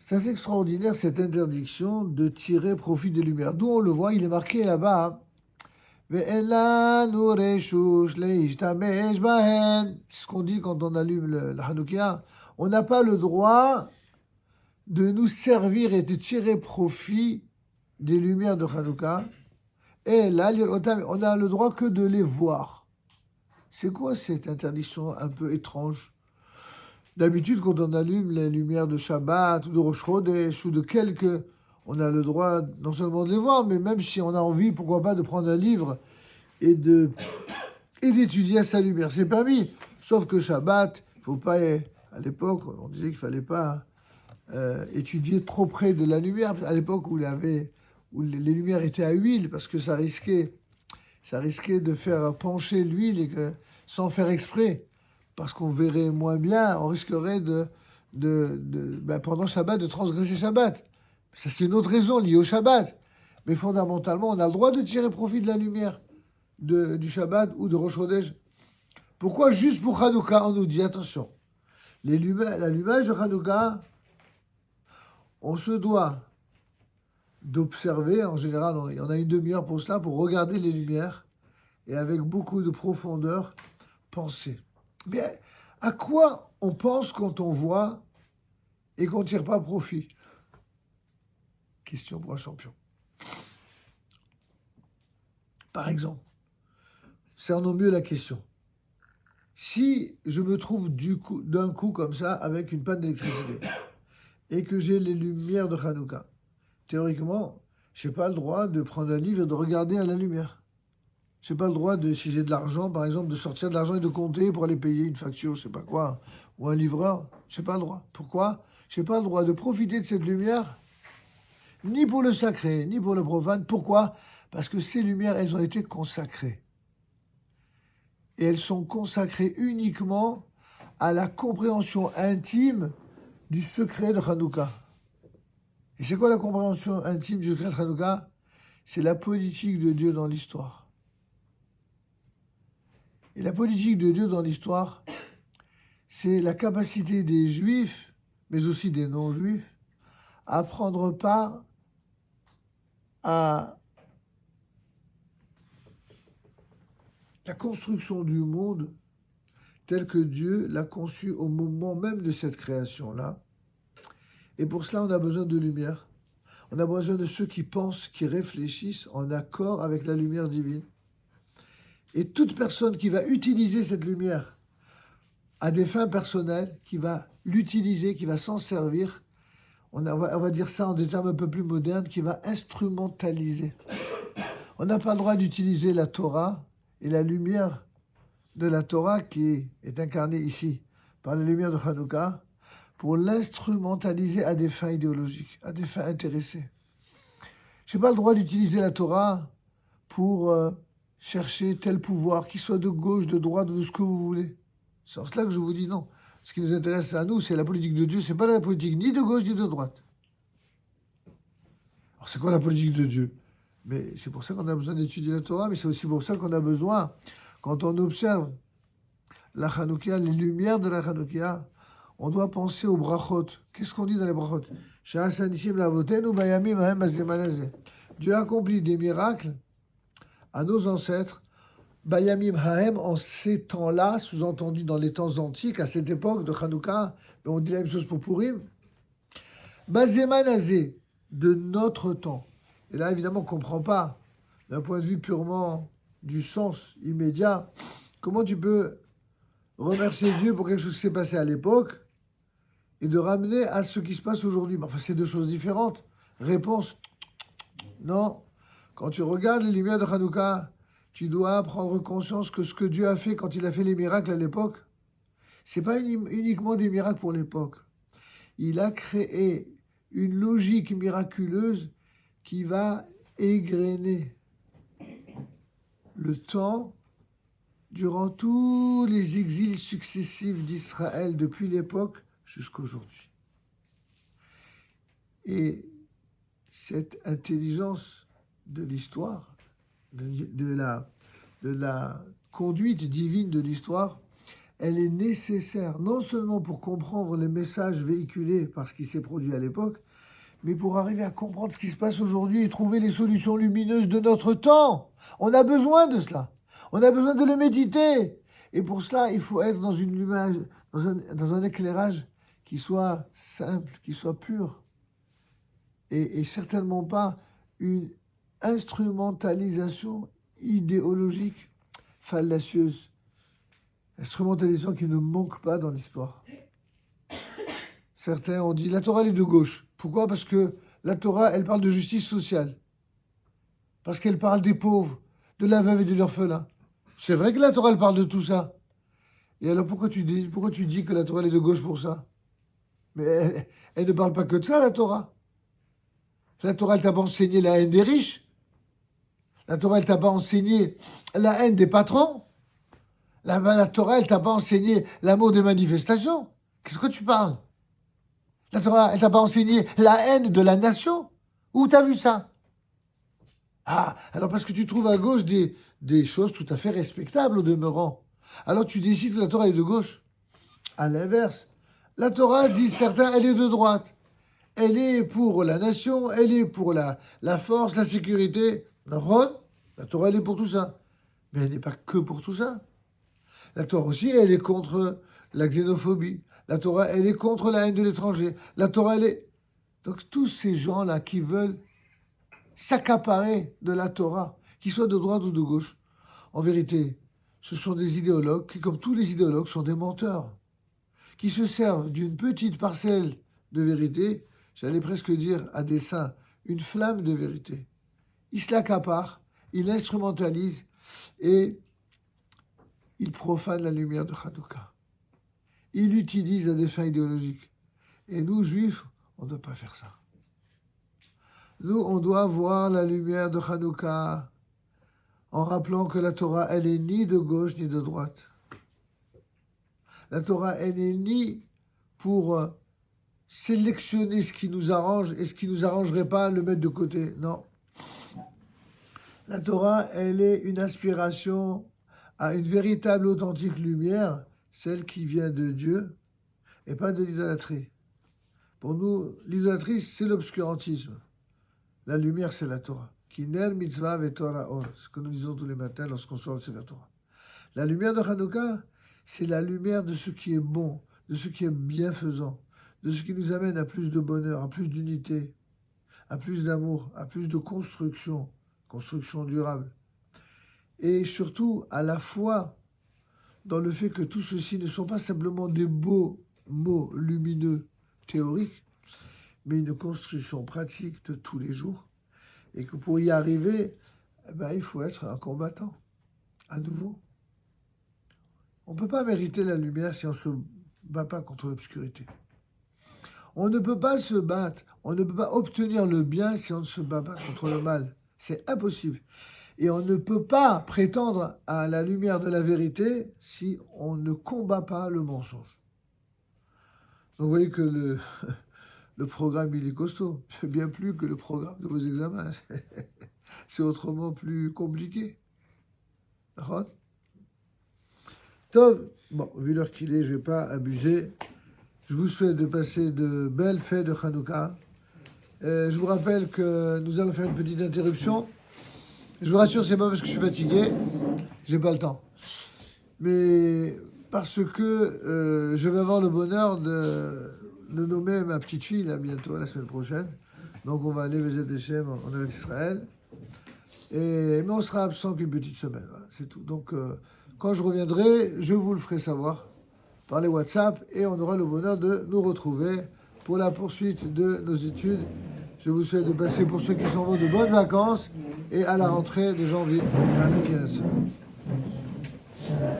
C'est assez extraordinaire cette interdiction de tirer profit des lumières. D'où on le voit, il est marqué là-bas. Ve'ela nureshush leishtamesh bahen. C'est ce qu'on dit quand on allume le Hanoukia. On n'a pas le droit de nous servir et de tirer profit des lumières de Hanouka. Et là, on a le droit que de les voir. C'est quoi cette interdiction un peu étrange? D'habitude, quand on allume les lumières de Shabbat ou de Rosh Chodesh ou de quelques, on a le droit non seulement de les voir, mais même si on a envie, pourquoi pas, de prendre un livre et d'étudier à sa lumière. C'est permis. Sauf que Shabbat, il faut pas, à l'époque, on disait qu'il fallait pas étudier trop près de la lumière. À l'époque où les lumières étaient à huile, parce que ça risquait de faire pencher l'huile et que, sans faire exprès, parce qu'on verrait moins bien, on risquerait pendant Shabbat, de transgresser Shabbat. Ça, c'est une autre raison liée au Shabbat. Mais fondamentalement, on a le droit de tirer profit de la lumière du Shabbat ou de Rosh Chodesh. Pourquoi juste pour Hanouka, on nous dit, attention, l'allumage de Hanouka, on se doit d'observer, en général, on a une demi-heure pour cela, pour regarder les lumières, et avec beaucoup de profondeur, penser. Mais à quoi on pense quand on voit et qu'on ne tire pas profit? Question pour un champion. Par exemple, cernons mieux la question. Si je me trouve d'un coup comme ça avec une panne d'électricité et que j'ai les lumières de Hanouka, théoriquement, je n'ai pas le droit de prendre un livre et de regarder à la lumière. Je n'ai pas le droit, si j'ai de l'argent, par exemple, de sortir de l'argent et de compter pour aller payer une facture, je ne sais pas quoi, ou un livreur. Je n'ai pas le droit. Pourquoi? Je n'ai pas le droit de profiter de cette lumière, ni pour le sacré, ni pour le profane. Pourquoi? Parce que ces lumières, elles ont été consacrées. Et elles sont consacrées uniquement à la compréhension intime du secret de Hanouka. Et c'est quoi la compréhension intime du secret de Hanouka? C'est la politique de Dieu dans l'histoire. Et la politique de Dieu dans l'histoire, c'est la capacité des Juifs, mais aussi des non-Juifs, à prendre part à la construction du monde tel que Dieu l'a conçu au moment même de cette création-là. Et pour cela, on a besoin de lumière. On a besoin de ceux qui pensent, qui réfléchissent en accord avec la lumière divine. Et toute personne qui va utiliser cette lumière à des fins personnelles, qui va l'utiliser, qui va s'en servir, on va dire ça en des termes un peu plus modernes, qui va instrumentaliser. On n'a pas le droit d'utiliser la Torah et la lumière de la Torah qui est incarnée ici par la lumière de Hanouka pour l'instrumentaliser à des fins idéologiques, à des fins intéressées. Je n'ai pas le droit d'utiliser la Torah pour chercher tel pouvoir, qu'il soit de gauche, de droite, de ce que vous voulez. C'est en cela que je vous dis non. Ce qui nous intéresse à nous, c'est la politique de Dieu, c'est pas la politique ni de gauche ni de droite. Alors c'est quoi la politique de Dieu? Mais c'est pour ça qu'on a besoin d'étudier la Torah, mais c'est aussi pour ça qu'on a besoin, quand on observe la Hanoukia, les lumières de la Hanoukia, on doit penser aux brachot. Qu'est-ce qu'on dit dans les brachot? Dieu a accompli des miracles à nos ancêtres, Bayamim Haem, en ces temps-là, sous-entendu dans les temps antiques, à cette époque de Hanouka, mais on dit la même chose pour Purim, Bazemanazé, de notre temps. Et là, évidemment, on ne comprend pas, d'un point de vue purement du sens immédiat, comment tu peux remercier Dieu pour quelque chose qui s'est passé à l'époque et de ramener à ce qui se passe aujourd'hui. Enfin, c'est deux choses différentes. Réponse, non. Quand tu regardes les lumières de Hanouka, tu dois prendre conscience que ce que Dieu a fait quand il a fait les miracles à l'époque, c'est pas uniquement des miracles pour l'époque. Il a créé une logique miraculeuse qui va égrener le temps durant tous les exils successifs d'Israël depuis l'époque jusqu'à aujourd'hui. Et cette intelligence de l'histoire, de la conduite divine de l'histoire, elle est nécessaire, non seulement pour comprendre les messages véhiculés par ce qui s'est produit à l'époque, mais pour arriver à comprendre ce qui se passe aujourd'hui et trouver les solutions lumineuses de notre temps. On a besoin de cela. On a besoin de le méditer. Et pour cela, il faut être dans une image, dans un éclairage qui soit simple, qui soit pur. Et certainement pas une instrumentalisation idéologique fallacieuse. Instrumentalisation qui ne manque pas dans l'histoire. Certains ont dit la Torah elle est de gauche. Pourquoi? Parce que la Torah, elle parle de justice sociale. Parce qu'elle parle des pauvres, de la veuve et de l'orphelin. C'est vrai que la Torah, elle parle de tout ça. Et alors pourquoi tu dis que la Torah elle est de gauche pour ça? Mais elle ne parle pas que de ça, la Torah. La Torah, elle t'a pas enseigné la haine des riches. La Torah, elle t'a pas enseigné la haine des patrons. La Torah, elle t'a pas enseigné l'amour des manifestations. Qu'est-ce que tu parles? La Torah, elle t'a pas enseigné la haine de la nation. Où t'as vu ça? Ah, alors parce que tu trouves à gauche des choses tout à fait respectables au demeurant. Alors tu décides que la Torah est de gauche. À l'inverse, la Torah, disent certains, elle est de droite. Elle est pour la nation, elle est pour la force, la sécurité. Non, la Torah, elle est pour tout ça. Mais elle n'est pas que pour tout ça. La Torah aussi, elle est contre la xénophobie. La Torah, elle est contre la haine de l'étranger. La Torah, elle est... Donc tous ces gens-là qui veulent s'accaparer de la Torah, qu'ils soient de droite ou de gauche, en vérité, ce sont des idéologues qui, comme tous les idéologues, sont des menteurs, qui se servent d'une petite parcelle de vérité, j'allais presque dire à dessein, une flamme de vérité. Ils se l'accaparent, ils l'instrumentalisent et ils profanent la lumière de Hanouka. Ils l'utilisent à des fins idéologiques. Et nous, juifs, on ne doit pas faire ça. Nous, on doit voir la lumière de Hanouka en rappelant que la Torah, elle est ni de gauche ni de droite. La Torah, elle n'est ni pour sélectionner ce qui nous arrange et ce qui ne nous arrangerait pas, le mettre de côté. Non. La Torah, elle est une aspiration à une véritable, authentique lumière, celle qui vient de Dieu et pas de l'idolâtrie. Pour nous, l'idolâtrie, c'est l'obscurantisme. La lumière, c'est la Torah. Kiner mitzvah ve Torah or, ce que nous disons tous les matins lorsqu'on sort de la Torah. La lumière de Hanouka, c'est la lumière de ce qui est bon, de ce qui est bienfaisant, de ce qui nous amène à plus de bonheur, à plus d'unité, à plus d'amour, à plus de construction durable. Et surtout, à la foi dans le fait que tout ceci ne sont pas simplement des beaux mots lumineux, théoriques, mais une construction pratique de tous les jours. Et que pour y arriver, il faut être un combattant, à nouveau. On ne peut pas mériter la lumière si on ne se bat pas contre l'obscurité. On ne peut pas se battre, on ne peut pas obtenir le bien si on ne se bat pas contre le mal. C'est impossible. Et on ne peut pas prétendre à la lumière de la vérité si on ne combat pas le mensonge. Donc vous voyez que le programme, il est costaud. C'est bien plus que le programme de vos examens. C'est autrement plus compliqué. D'accord ? Tov, bon, vu l'heure qu'il est, je ne vais pas abuser. Je vous souhaite de passer de belles fêtes de Hanouka. Je vous rappelle que nous allons faire une petite interruption. Je vous rassure, c'est pas parce que je suis fatigué, j'ai pas le temps. Mais parce que je vais avoir le bonheur de nommer ma petite fille là bientôt, la semaine prochaine. Donc on va aller Bezat Hashem en Eretz Israël. Mais on sera absent qu'une petite semaine, voilà, c'est tout. Donc quand je reviendrai, je vous le ferai savoir par les WhatsApp et on aura le bonheur de nous retrouver pour la poursuite de nos études. Je vous souhaite de passer, pour ceux qui s'en vont, de bonnes vacances et à la rentrée de janvier. Amen.